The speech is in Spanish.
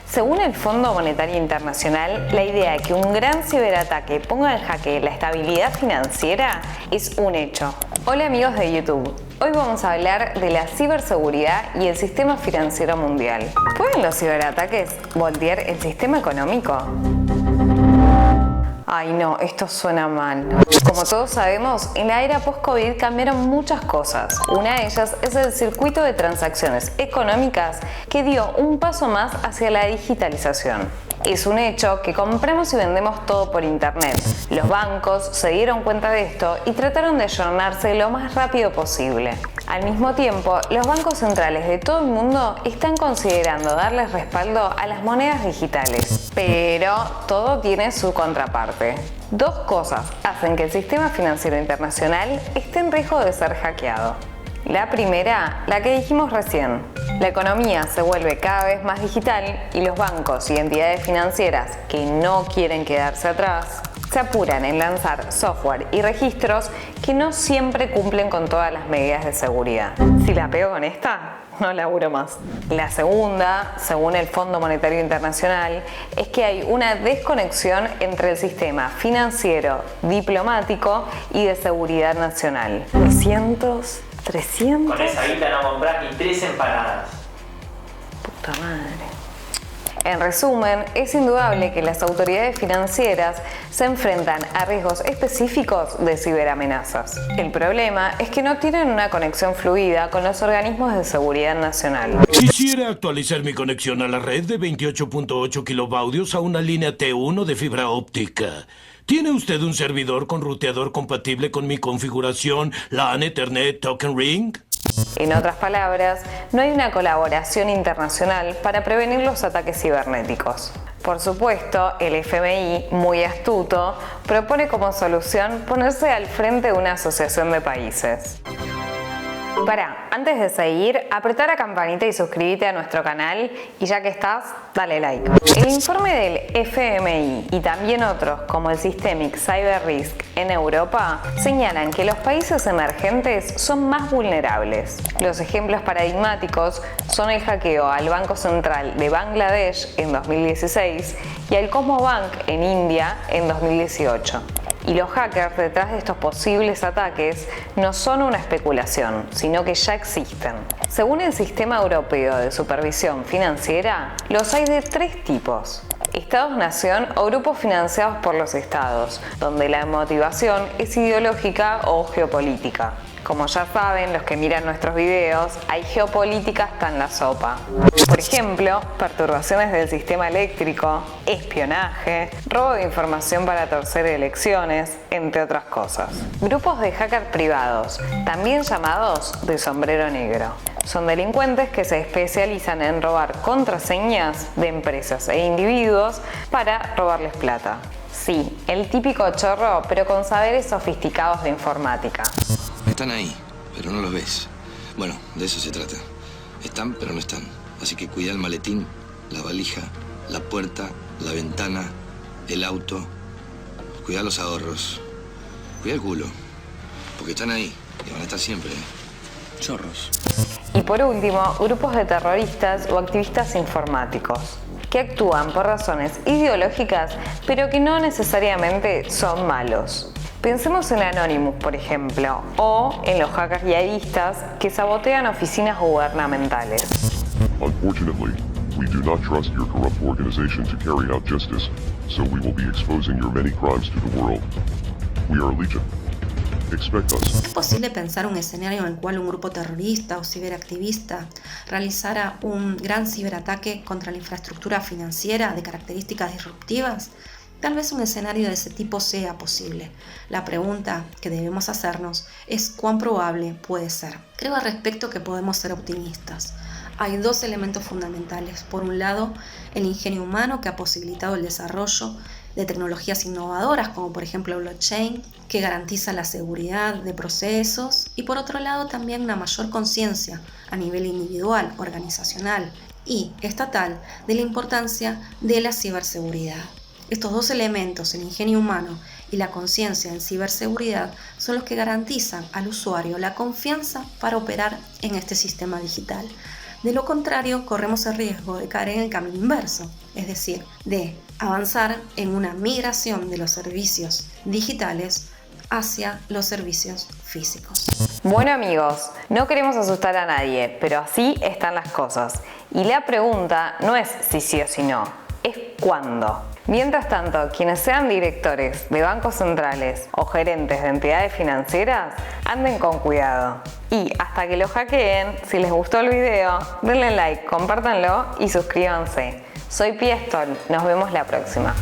Según el Fondo Monetario Internacional, la idea de que un gran ciberataque ponga en jaque la estabilidad financiera es un hecho. Hola amigos de YouTube, hoy vamos a hablar de la ciberseguridad y el sistema financiero mundial. ¿Pueden los ciberataques voltear el sistema económico? Ay no, esto suena mal. Como todos sabemos, en la era post-COVID cambiaron muchas cosas. Una de ellas es el circuito de transacciones económicas que dio un paso más hacia la digitalización. Es un hecho que compramos y vendemos todo por internet. Los bancos se dieron cuenta de esto y trataron de ayornarse lo más rápido posible. Al mismo tiempo, los bancos centrales de todo el mundo están considerando darles respaldo a las monedas digitales. Pero todo tiene su contraparte. Dos cosas hacen que el sistema financiero internacional esté en riesgo de ser hackeado. La primera, la que dijimos recién. La economía se vuelve cada vez más digital y los bancos y entidades financieras que no quieren quedarse atrás se apuran en lanzar software y registros que no siempre cumplen con todas las medidas de seguridad. Si la pego con esta, no laburo más. La segunda, según el Fondo Monetario Internacional, es que hay una desconexión entre el sistema financiero, diplomático y de seguridad nacional. 200, 300... Con esa guita no compras ni 3 empanadas. Puta madre. En resumen, es indudable que las autoridades financieras se enfrentan a riesgos específicos de ciberamenazas. El problema es que no tienen una conexión fluida con los organismos de seguridad nacional. Quisiera actualizar mi conexión a la red de 28.8 kilobaudios a una línea T1 de fibra óptica. ¿Tiene usted un servidor con ruteador compatible con mi configuración LAN Ethernet Token Ring? En otras palabras, no hay una colaboración internacional para prevenir los ataques cibernéticos. Por supuesto, el FMI, muy astuto, propone como solución ponerse al frente de una asociación de países. Antes de seguir, apretá la campanita y suscríbete a nuestro canal y ya que estás, dale like. El informe del FMI y también otros como el Systemic Cyber Risk en Europa señalan que los países emergentes son más vulnerables. Los ejemplos paradigmáticos son el hackeo al Banco Central de Bangladesh en 2016 y al Cosmobank en India en 2018. Y los hackers detrás de estos posibles ataques no son una especulación, sino que ya existen. Según el Sistema Europeo de Supervisión Financiera, los hay de 3 tipos. Estados-nación o grupos financiados por los estados, donde la motivación es ideológica o geopolítica. Como ya saben los que miran nuestros videos, hay geopolítica hasta en la sopa. Por ejemplo, perturbaciones del sistema eléctrico, espionaje, robo de información para torcer elecciones, entre otras cosas. Grupos de hackers privados, también llamados de sombrero negro. Son delincuentes que se especializan en robar contraseñas de empresas e individuos para robarles plata. Sí, el típico chorro, pero con saberes sofisticados de informática. Están ahí, pero no los ves. Bueno, de eso se trata. Están, pero no están. Así que cuida el maletín, la valija, la puerta, la ventana, el auto. Cuida los ahorros. Cuida el culo. Porque están ahí y van a estar siempre. Chorros. Y por último, grupos de terroristas o activistas informáticos, que actúan por razones ideológicas, pero que no necesariamente son malos. Pensemos en Anonymous, por ejemplo, o en los hackers yihadistas que sabotean oficinas gubernamentales. Unfortunately, we do not trust your corrupt organization to carry out justice, so we will be exposing your many crimes to the world. We are Legion. Expect us. ¿Es posible pensar un escenario en el cual un grupo terrorista o ciberactivista realizara un gran ciberataque contra la infraestructura financiera de características disruptivas? Tal vez un escenario de ese tipo sea posible. La pregunta que debemos hacernos es cuán probable puede ser. Creo al respecto que podemos ser optimistas. Hay 2 elementos fundamentales. Por un lado, el ingenio humano que ha posibilitado el desarrollo de tecnologías innovadoras como por ejemplo el blockchain, que garantiza la seguridad de procesos, y por otro lado también una mayor conciencia a nivel individual, organizacional y estatal de la importancia de la ciberseguridad. Estos 2 elementos, el ingenio humano y la conciencia en ciberseguridad, son los que garantizan al usuario la confianza para operar en este sistema digital. De lo contrario, corremos el riesgo de caer en el camino inverso, es decir, de avanzar en una migración de los servicios digitales hacia los servicios físicos. Bueno amigos, no queremos asustar a nadie, pero así están las cosas. Y la pregunta no es si sí o si no, es cuándo. Mientras tanto, quienes sean directores de bancos centrales o gerentes de entidades financieras, anden con cuidado. Y hasta que lo hackeen, si les gustó el video, denle like, compártanlo y suscríbanse. Soy Piestol, nos vemos la próxima.